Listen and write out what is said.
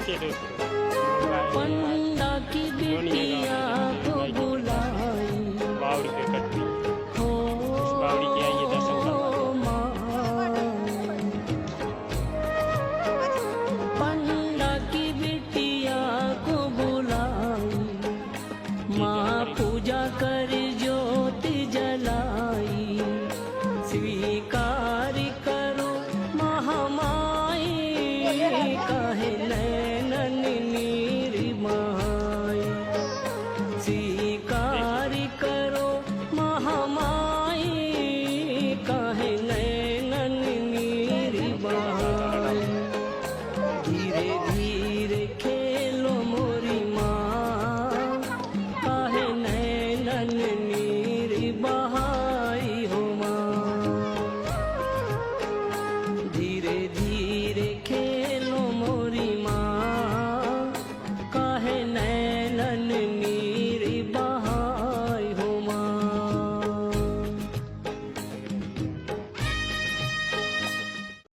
नीचे दो पंडा की बिटिया को बुलाई बावड़ी पे कटनी हो बावड़ी के आइए दर्शन करवा माँ। पंडा की बिटिया को बुलाई माँ पूजा कर ज्योति जलाई स्वीकार करो महामाई कहे नैनन नीर माई स्वीकार करो महामाई कहे नैनन नीर माई धीरे धीरे